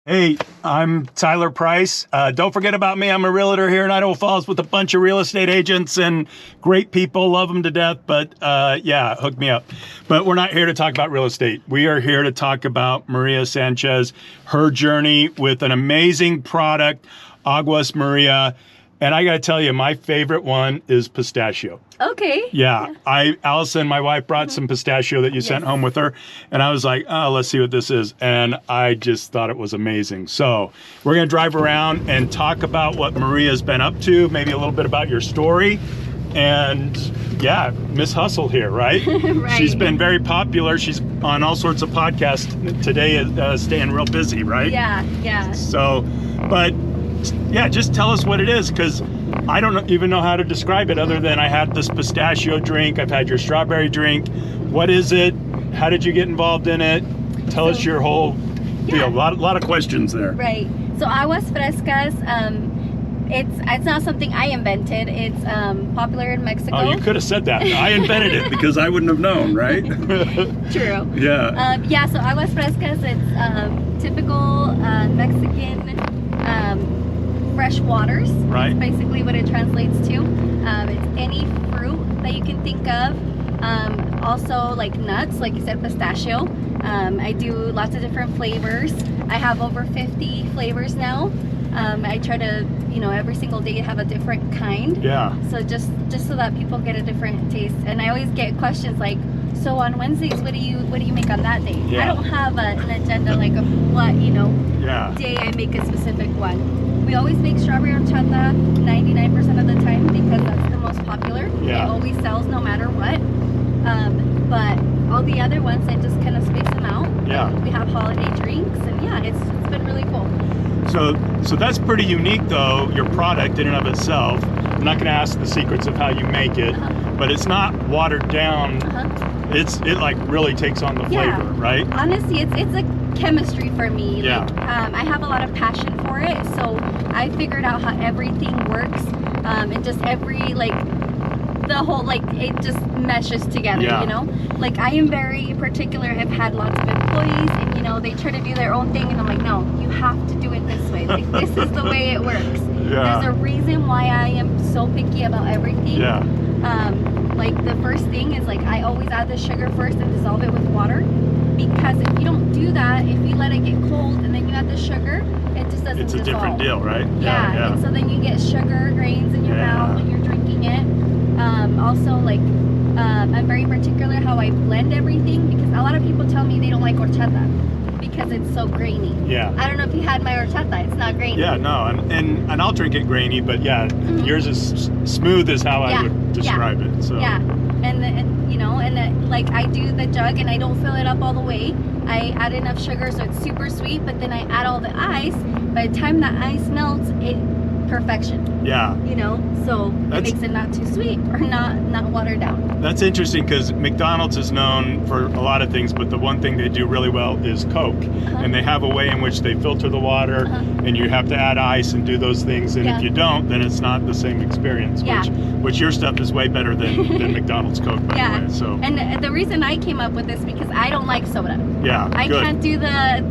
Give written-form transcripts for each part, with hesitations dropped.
Hey, I'm Tyler Price. Don't forget about me. I'm a realtor here in Idaho Falls with a bunch of real estate agents and great people. Love them to death. But yeah, hook me up. But we're not here to talk about real estate. We are here to talk about Maria Sanchez, her journey with an amazing product, Aguas Maria. And I got to tell you, my favorite one is pistachio. Okay. Yeah. Allison, my wife, brought some pistachio that you sent home with her. And I was like, oh, let's see what this is. And I just thought it was amazing. So we're going to drive around and talk about what Maria's been up to, maybe a little bit about your story. And yeah, Miss Hustle here, right? Right. She's been very popular. She's on all sorts of podcasts today, staying real busy, right? Yeah. So, but yeah, just tell us what it is, because I don't even know how to describe it other than I had this pistachio drink. I've had your strawberry drink. What is it? How did you get involved in it? Tell us your whole deal. A lot of questions there. Right. So Aguas Frescas, it's not something I invented. It's popular in Mexico. Oh, you could have said that. I invented it because I wouldn't have known, right? True. Yeah. Yeah. So Aguas Frescas, it's typical Mexican fresh waters. Right. That's basically what it translates to. It's any fruit that you can think of. Also like nuts, like you said, pistachio. I do lots of different flavors. I have over 50 flavors now. I try to, every single day have a different kind. Yeah. So just so that people get a different taste. And I always get questions like, so on Wednesdays, what do you make on that day? Yeah. I don't have an agenda like of what, day I make a specific one. We always make strawberry horchata 99% of the time because that's the most popular. Yeah. It always sells no matter what. But all the other ones, I just kind of space them out. Yeah. We have holiday drinks, and yeah, it's been really cool. So that's pretty unique, though, your product in and of itself. I'm not going to ask the secrets of how you make it, but it's not watered down. It like really takes on the flavor, right? Honestly, it's a chemistry for me. Yeah. Like, I have a lot of passion for it, so I figured out how everything works, and just the whole, it just meshes together, Like, I am very particular. I've had lots of employees, and, they try to do their own thing, and I'm like, no, you have to do it this way. Like, this is the way it works. Yeah. There's a reason why I am so picky about everything. Yeah. Like, the first thing is, I always add the sugar first and dissolve it with water, because if you don't do that, if you let it get cold and then you add the sugar, it just doesn't dissolve. It's a different deal, right? Yeah. And so then you get sugar grains in your mouth when you're drinking it. Also, I'm very particular how I blend everything, because a lot of people tell me they don't like horchata because it's so grainy. Yeah. I don't know if you had my horchata. It's not grainy. Yeah, no, and I'll drink it grainy, but yeah, yours is smooth is how I would describe it. So. Yeah, I do the jug and I don't fill it up all the way. I add enough sugar so it's super sweet, but then I add all the ice. By the time the ice melts, perfection. Yeah. So it makes it not too sweet or not watered down. That's interesting, because McDonald's is known for a lot of things, but the one thing they do really well is Coke. And they have a way in which they filter the water, and you have to add ice and do those things. And if you don't, then it's not the same experience. Which your stuff is way better than McDonald's Coke, by the way. So. And the reason I came up with this because I don't like soda. Yeah. I can't do the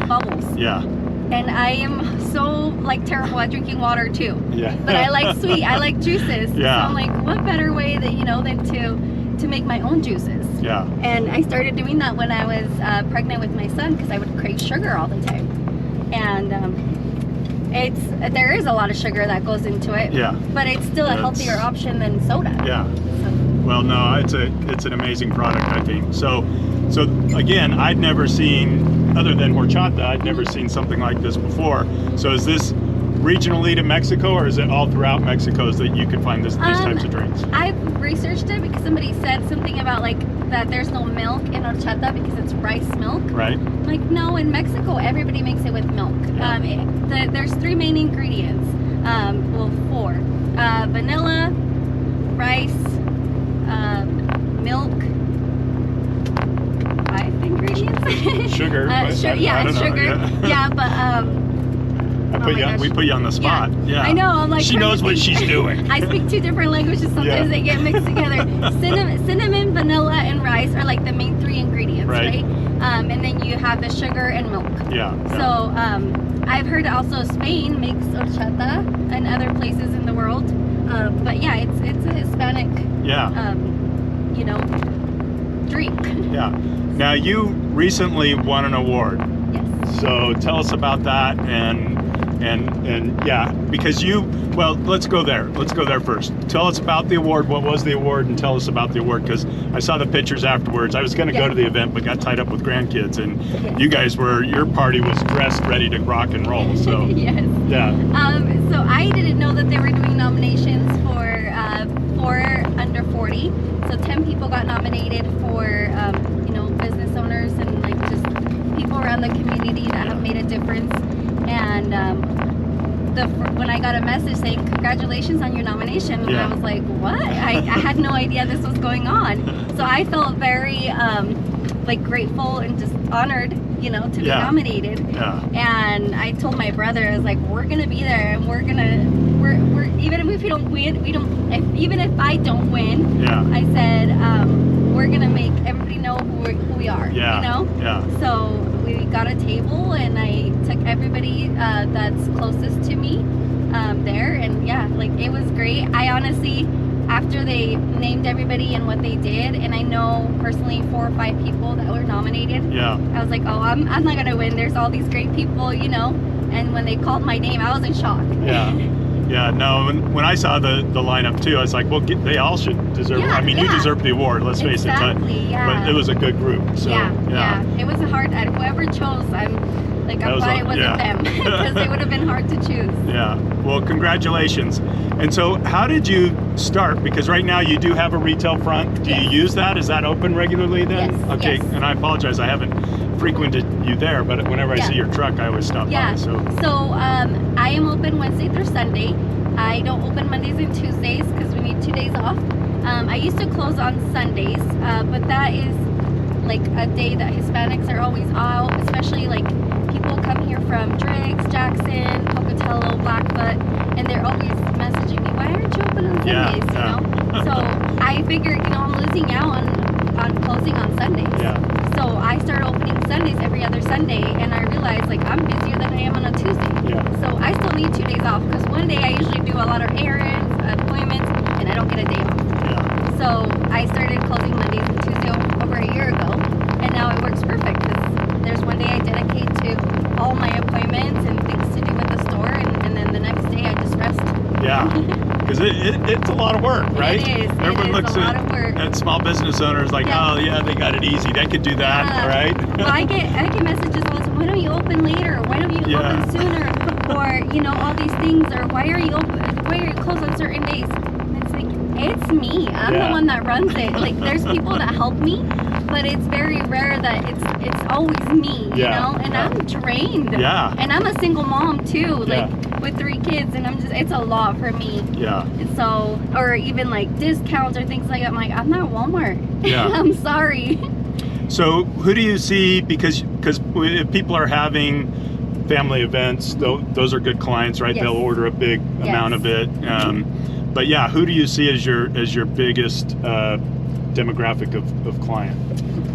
bubbles. Yeah. And I am so terrible at drinking water too. Yeah. But I like sweet. I like juices. Yeah. So I'm like, what better way than to make my own juices? Yeah. And I started doing that when I was pregnant with my son, because I would crave sugar all the time. And there is a lot of sugar that goes into it. Yeah. But it's still a healthier option than soda. Yeah. So. Well, no, it's an amazing product, I think. So again, I'd never seen, other than horchata, I'd never seen something like this before. So is this regionally to Mexico, or is it all throughout Mexico that you can find these types of drinks? I've researched it because somebody said something about that there's no milk in horchata because it's rice milk. Right. Like, no, in Mexico everybody makes it with milk. There's 3 main ingredients. 4. Vanilla, rice, milk. 5 ingredients. Sugar. Sugar. Yeah, but We put you on the spot. Yeah. I know. I'm like, she knows what she's doing. I speak 2 different languages. Sometimes they get mixed together. Cinnamon, vanilla, and rice are the main 3 ingredients, right? and then you have the sugar and milk. Yeah. So I've heard also Spain makes horchata and other places in the world. But yeah, it's a Hispanic, you know, drink. Yeah. Now you recently won an award. Yes. So tell us about that and yeah, because well, let's go there. Let's go there first. Tell us about the award. What was the award? And tell us about the award, because I saw the pictures afterwards. I was going to go to the event, but got tied up with grandkids, and you guys your party was dressed ready to rock and roll. So yes. Yeah. So I didn't know that they were doing nominations for under 40. So 10 people got nominated for you know, business owners and like just people around the community that have made a difference. And when I got a message saying congratulations on your nomination, I was like, what? I had no idea this was going on. So I felt very like grateful and just honored, you know, to be nominated. And I told my brother, I was like, we're gonna be there, and we're even if we don't win, even if I don't win, I said we're gonna make everybody know who we are. You know. So we got a table, and I took everybody that's closest to me there, and like it was great. I honestly, after they named everybody and what they did, and I know personally 4 or 5 people that were nominated, I was like, oh, I'm not gonna win. There's all these great people, you know. And when they called my name, I was in shock. Yeah, no, when I saw the lineup too, I was like, well, they all should deserve it. I mean, you deserve the award, let's face it. But it was a good group. So, it was a hard, whoever chose, I'm glad it wasn't them, because it would have been hard to choose. Yeah, well, congratulations. And so how did you start? Because right now you do have a retail front. Do you use that? Is that open regularly then? Yes. Okay, and I apologize, I haven't frequented you there, but whenever I see your truck, I always stop by. So I am open Wednesday through Sunday. I don't open Mondays and Tuesdays because we need 2 days off. I used to close on Sundays, but that is like a day that Hispanics are always out, especially like people come here from Driggs, Jackson, Pocatello, Blackfoot, and they're always messaging me, why aren't you open on Sundays, you know? So I figured, you know, I'm losing out on closing on Sundays. So I started opening Sundays every other Sunday, and I realized like I'm busier than I am on a Tuesday. So I still need 2 days off, because one day I usually do a lot of errands, appointments, and I don't get a day off. So I started closing Mondays and Tuesdays over a year ago, and now it works perfect, because there's one day I dedicate to all my appointments and things to do with the store, and then the next day I just rest. Because it's a lot of work, right? It is. Everyone looks a lot of work. At small business owners like, oh yeah, they got it easy. They could do that, right? Well, I get messages all the time. Why don't you open later? Why don't you open sooner? Or you know, all these things. Or why are you open? Why are you closed on certain days? And it's like, it's me. I'm the one that runs it. Like there's people that help me, but it's very rare that it's always me. You know, and I'm drained. And I'm a single mom too. Like. With 3 kids, and it's a lot for me. And so, or even like discounts or things like that. I'm like, I'm not Walmart. I'm sorry. So who do you see, because if people are having family events, those are good clients, right? They'll order a big amount of it. But yeah, who do you see as your biggest demographic of client?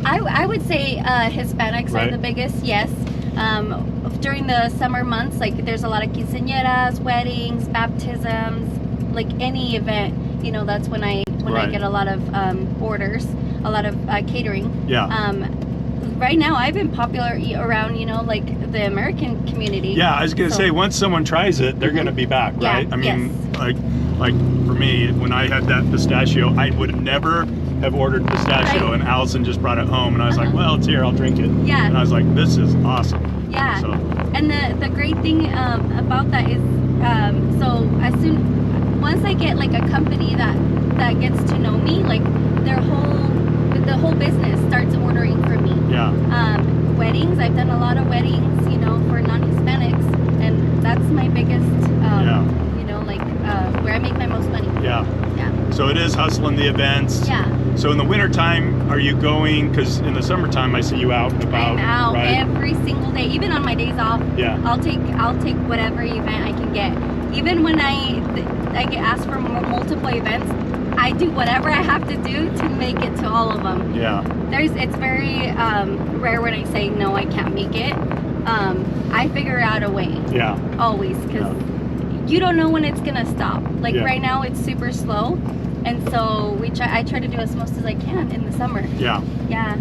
I would say Hispanics are the biggest, yes. During the summer months, like there's a lot of quinceañeras, weddings, baptisms, like any event, you know, that's when I get a lot of orders, a lot of catering. Right now I've been popular around, you know, like the American community. I was gonna say, once someone tries it, they're gonna be back, right? I mean, like for me, when I had that pistachio, I would have never have ordered pistachio, and Allison just brought it home, and I was like, well, it's here, I'll drink it. And I was like, this is awesome. So. And the great thing about that is, so once I get like a company that gets to know me, like the whole business starts ordering for me. Weddings, I've done a lot of weddings, you know, for non-Hispanics, and that's my biggest, you know, like where I make my most money. So it is hustling the events. So in the wintertime, are you going, because in the summertime I see you out and about. I'm out every single day, even on my days off. I'll take whatever event I can get. Even when I get asked for multiple events, I do whatever I have to do to make it to all of them. Yeah. It's very rare when I say no, I can't make it. I figure out a way. Yeah. Always, because you don't know when it's gonna stop. Like right now, it's super slow, and so I try to do as most as I can in the summer. Yeah. Yeah.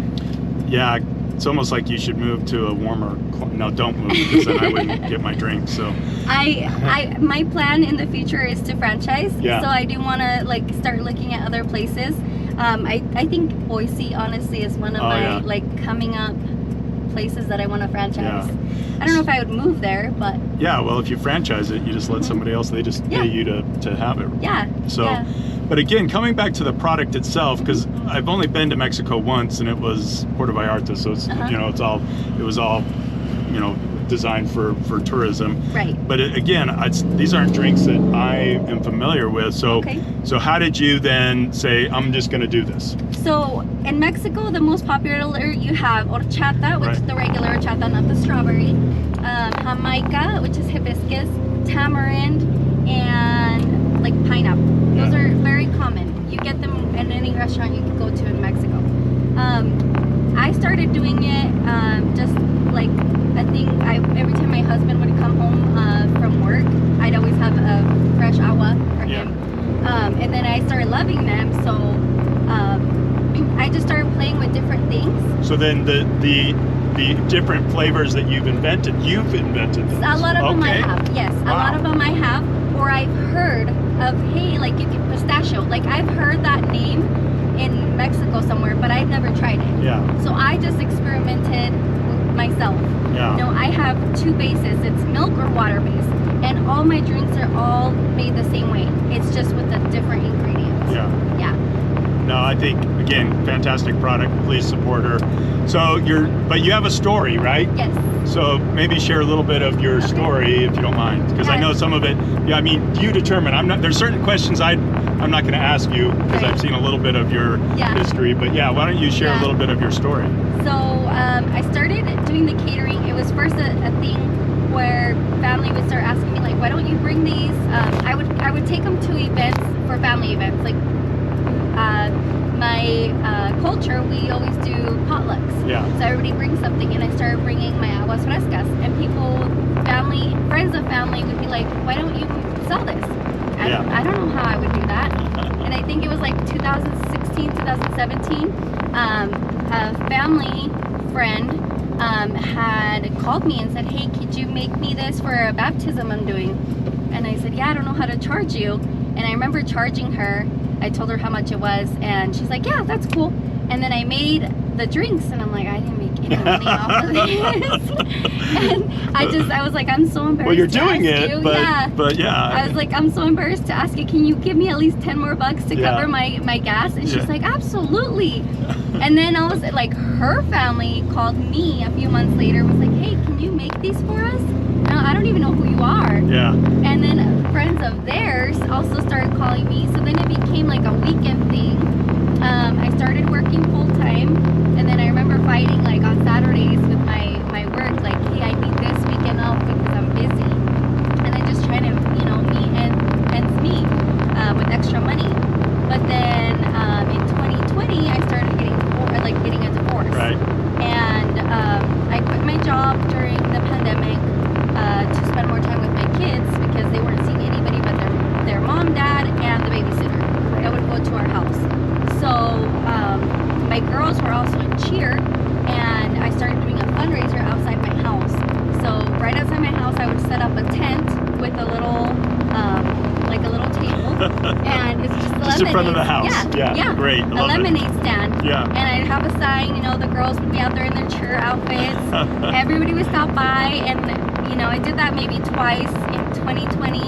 Yeah. It's almost like you should move to a warmer. No, don't move, because then I wouldn't get my drink. So. My plan in the future is to franchise. Yeah. So I do want to like start looking at other places. I think Boise honestly is one of my like coming up places that I want to franchise. Yeah. I don't know if I would move there, but yeah, well, if you franchise it, you just let somebody else. They just pay you to have it. Yeah. So, but again, coming back to the product itself, because I've only been to Mexico once, and it was Puerto Vallarta, so it's it was all designed for tourism. Right. But again, these aren't drinks that I am familiar with. So so how did you then say, I'm just going to do this? So in Mexico, the most popular you have horchata, which is the regular horchata, not the strawberry. Jamaica, which is hibiscus, tamarind, and like pineapple. Those are very common. You get them in any restaurant you can go to in Mexico. I started doing it just like every time my husband would come home from work, I'd always have a fresh agua for him. And then I started loving them, so I just started playing with different things. So then the different flavors that you've invented those. A lot of them I have, yes. A lot of them I have, or I've heard of, hey, like you can pistachio. Like I've heard that name in Mexico somewhere, but I've never tried it. Yeah. So I just experimented myself. Yeah. I have two bases. It's milk or water based, and all my drinks are all made the same way. It's just with the different ingredients. Yeah. Yeah. No, I think again, fantastic product. Please support her. So but you have a story, right? Yes. So maybe share a little bit of your story, if you don't mind, because I know some of it. Yeah, I mean, you determine. There's certain questions I'm not going to ask you, because I've seen a little bit of your history. But yeah, why don't you share a little bit of your story? So I started doing the catering. It was first a thing where family would start asking me like, why don't you bring these? I would take them to events, for family events. Like my culture, we always do potlucks. Yeah. So everybody brings something, and I started bringing my aguas frescas, and friends of family would be like, why don't you sell this? I don't know how I would do that. And I think it was like 2016, 2017. A family friend had called me and said, hey, could you make me this for a baptism I'm doing? And I said, yeah, I don't know how to charge you. And I remember charging her. I told her how much it was, and she's like, yeah, that's cool. And then I made the drinks, and I'm like, I didn't make any money off of this. And I was like, I'm so embarrassed. Well, you're doing it, you. but yeah. I was like, I'm so embarrassed to ask you, can you give me at least 10 more bucks to cover my gas? And she's like, absolutely. And then I was like, her family called me a few months later, was like, hey, can you make these for us? No, I don't even know who you are. Yeah. And then friends of theirs also started calling me, so then it became like a weekend thing. I started working full time, and then I remember fighting like on Saturdays with my work, like, hey, I need this weekend off because I'm busy, and then just trying to meet ends meet with extra money. But then in 2020, I started getting a divorce. Right. And I quit my job during the pandemic to spend more time with my kids, because they weren't seeing anybody but their mom, dad, and the babysitter that would go to our house. So my girls were also in cheer, and I started doing a fundraiser outside my house. So right outside my house, I would set up a tent with a little table, and it's just lemonade. Just in front of the house. Yeah. Great. A lemonade stand. Yeah. And I'd have a sign. The girls would be out there in their cheer outfits. Everybody would stop by, and I did that maybe twice in 2020.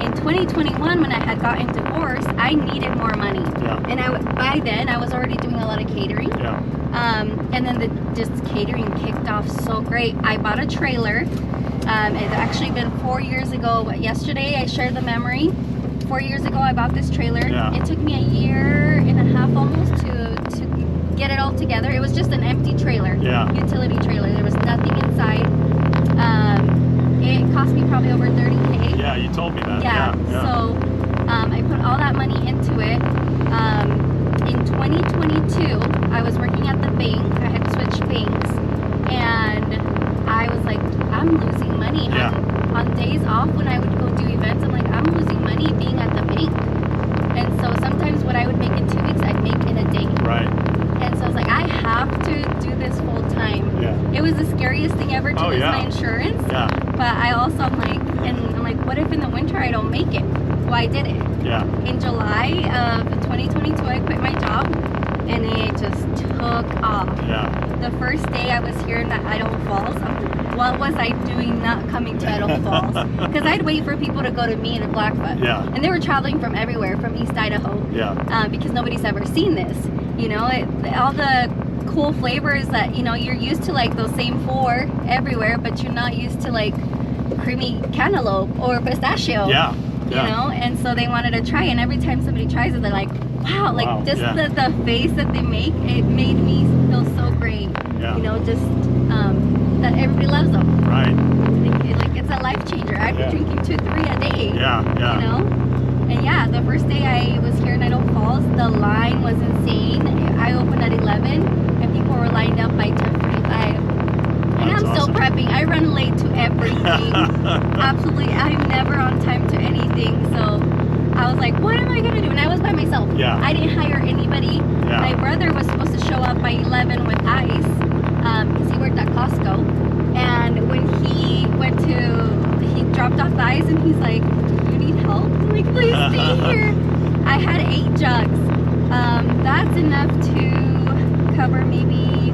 In 2021, when I had gotten divorced, I needed more money. Yeah. And by then, I was already doing a lot of catering. Yeah. And then just catering kicked off so great. I bought a trailer. It's actually been 4 years ago. Yesterday, I shared the memory. 4 years ago, I bought this trailer. Yeah. It took me a year and a half almost to get it all together. It was just an empty trailer. Yeah. Utility trailer. There was nothing inside. It cost me probably over $30K. Yeah, you told me that. Yeah. So I put all that money into it. In 2022, I was working at the bank. I had switched banks, and I was like, I'm losing money. Yeah. On days off when I would go do events, I'm like, I'm losing money being at the bank. And so sometimes what I would make in 2 weeks, I'd make in a day. Right. And so I was like, I have to do this full time. Yeah. It was the scariest thing ever to lose yeah. my insurance. Yeah. But I also, I'm like, what if in the winter I don't make it? Well, I did it. Yeah. In July of 2022, I quit my job, and it just took off. Yeah. The first day I was here in Idaho Falls, what was I doing not coming to Idaho Falls? Because I'd wait for people to go to me in Blackfoot. Yeah. And they were traveling from everywhere, from East Idaho. Yeah. Because nobody's ever seen this. You know, all the cool flavors that, you know, you're used to, like those same 4 everywhere, but you're not used to like creamy cantaloupe or pistachio. Yeah. You know, and so they wanted to try, and every time somebody tries it, they're like, wow, like just the face that they make, it made me feel so great. Yeah. You know, just that everybody loves them. Right. Like it's a life changer. I'd be drinking 2-3 a day. Yeah. Yeah. You know, and yeah, the first day I was here in Idaho Falls, the line was insane. I opened at 11, and people were lined up by 10:45. And I'm still prepping. I run late to everything. Absolutely. I'm never on time to anything. So I was like, what am I going to do? And I was by myself. Yeah. I didn't hire anybody. Yeah. My brother was supposed to show up by 11 with ice because he worked at Costco. And when he he dropped off the ice and he's like, you need help? I'm like, please stay here. I had 8 jugs. That's enough to cover maybe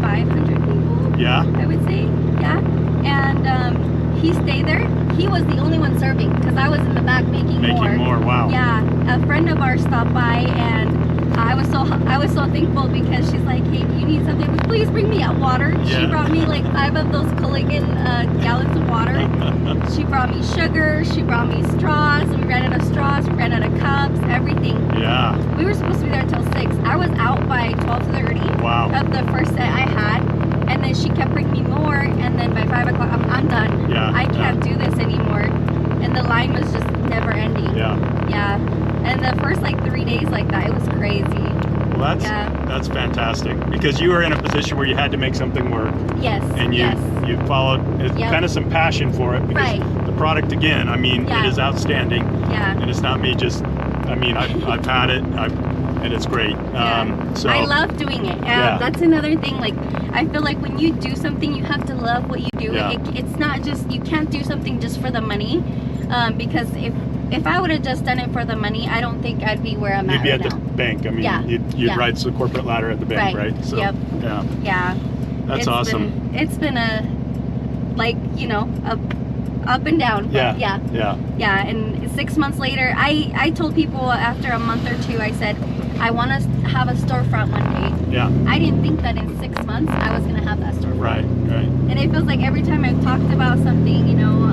500 people. Yeah. I would say, yeah. And he stayed there. He was the only one serving because I was in the back making more. Making more. Wow. Yeah. A friend of ours stopped by, and I was so thankful because she's like, hey, do you need something? Please bring me out water. Yeah. She brought me like 5 of those Culligan gallons of water. She brought me sugar. She brought me straws. We ran out of straws. We ran out of cups. Everything. Yeah. We were supposed to be there till 6. I was out by 12:30. Wow. Of the first set I had. And then she kept bringing me more, and then by 5 o'clock, I'm done. Yeah, I can't do this anymore. And the line was just never ending. Yeah. Yeah. And the first like 3 days like that, it was crazy. Well, that's fantastic because you were in a position where you had to make something work. Yes. And you followed kind of some passion for it because the product, again, I mean, it is outstanding. Yeah. And it's not me just, I mean, I've had it, and it's great. So I love doing it. That's another thing. Like, I feel like when you do something, you have to love what you do. Yeah. It's not just, you can't do something just for the money. Because if I would have just done it for the money, I don't think I'd be where I'm at right now. You'd be at the bank. I mean, you'd ride the corporate ladder at the bank, right? So, yep. Yeah. That's awesome. It's been a, like, you know, up and down. Yeah. And 6 months later, I told people after a month or 2, I said, I want to have a storefront one day. Yeah. I didn't think that in 6 months I was going to have that storefront. Right. And it feels like every time I've talked about something, you know,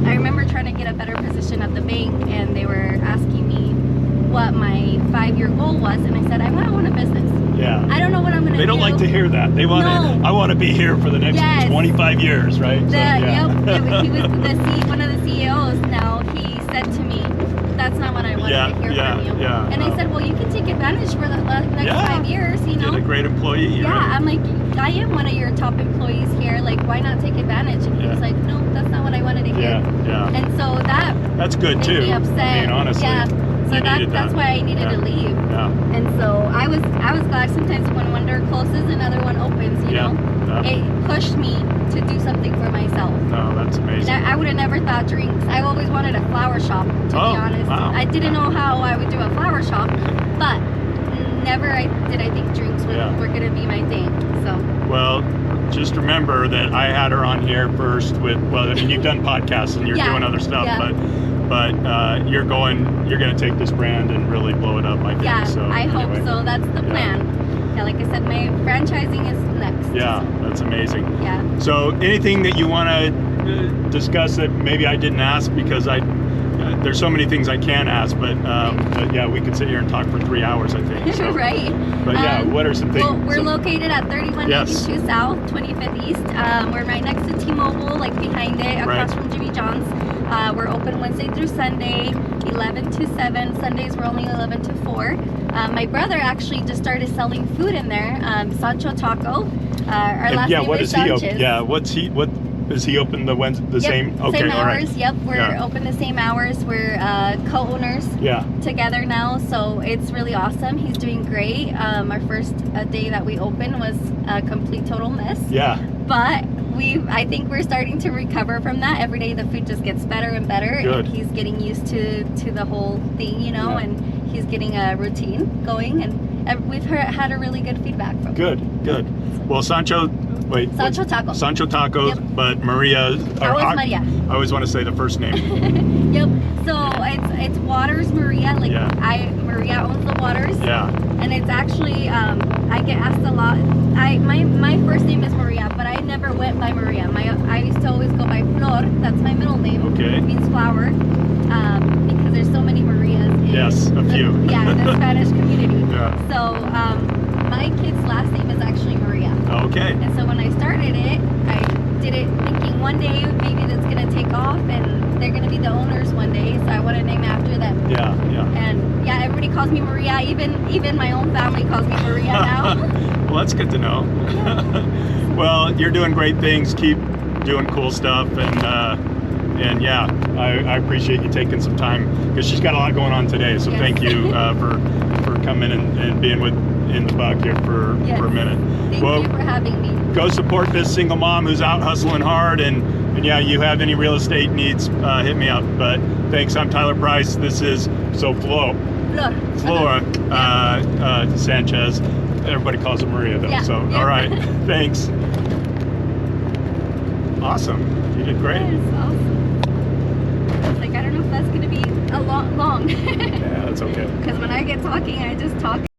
I remember trying to get a better position at the bank, and they were asking me what my 5-year goal was, and I said, I want to own a business. Yeah. I don't know what I'm going to do. They don't like to hear that. They want to, I want to be here for the next 25 years, right? Yep. He was one of the CEOs now. He said to me, that's not what I wanted to hear from you. And I said, well, you can take advantage for the next 5 years, you know. Get a great employee. Yeah, right? I'm like, I am one of your top employees here. Like, why not take advantage? And he was like, no, that's not what I wanted to hear. Yeah. And so that's good too. Me upset. I mean, honestly. Yeah. So that's why I needed to leave. Yeah. And so I was glad sometimes when one door closes, another one opens, you know. It pushed me to do something for myself. No, that's amazing. And I would have never thought drinks. I always wanted a flower shop, to be honest. Wow. I didn't know how I would do a flower shop, but never did I think drinks were going to be my thing. So. Well, just remember that I had her on here first with, well, I mean, you've done podcasts and you're doing other stuff, but you're going to take this brand and really blow it up, I think. Yeah, so, I hope so. That's the plan. Yeah, like I said, my franchising is next. Yeah, that's amazing. Yeah. So anything that you want to discuss that maybe I didn't ask because there's so many things I can ask, but yeah, we could sit here and talk for 3 hours, I think. So. Right. But yeah, what are some things? Well, we're located at 3182 South, 25th East. We're right next to T-Mobile, like behind it, across from Jimmy John's. we're open Wednesday through Sunday, 11 to 7. Sundays we're only 11 to 4. My brother actually just started selling food in there. Sancho Taco. Our last name what is is he Sanchez. open? Yeah, what is he open the Wednesday the same? Okay, same all right. hours. Yep, we're open the same hours. We're co-owners together now, so it's really awesome. He's doing great. Our first day that we opened was a complete total mess. Yeah. But I think we're starting to recover from that. Every day the food just gets better and better. Good. And he's getting used to the whole thing, you know, and he's getting a routine going, and we've had a really good feedback from him. Good. Well, Sancho Taco. Sancho Tacos, but Maria. Maria. I always want to say the first name. Yep. So it's Waters Maria. Like Maria owns the Waters. Yeah. And it's actually I get asked a lot. My first name is Maria, but I never went by Maria. I used to always go by Flor. That's my middle name. Okay. It means flower. Because there's so many Marias. Yes, a few. In the Spanish community. Yeah. So my kid's last name is actually Maria. Okay. And so when I started it, I did it thinking one day maybe that's gonna take off and they're gonna be the owners one day. So I want to name after them. Yeah. And everybody calls me Maria. Even my own family calls me Maria now. Well, that's good to know. Well, you're doing great things. Keep doing cool stuff, and I appreciate you taking some time because she's got a lot going on today. So thank you for coming and being in the buck here for a minute. Thank you for having me. Go support this single mom who's out hustling hard, and you have any real estate needs, hit me up. But thanks. I'm Tyler Price. This is Flora Sanchez. Everybody calls her Maria though. All right. Thanks. Awesome. You did great. That is awesome. I was like, I don't know if that's going to be a long. Yeah, that's okay. Because when I get talking, I just talk.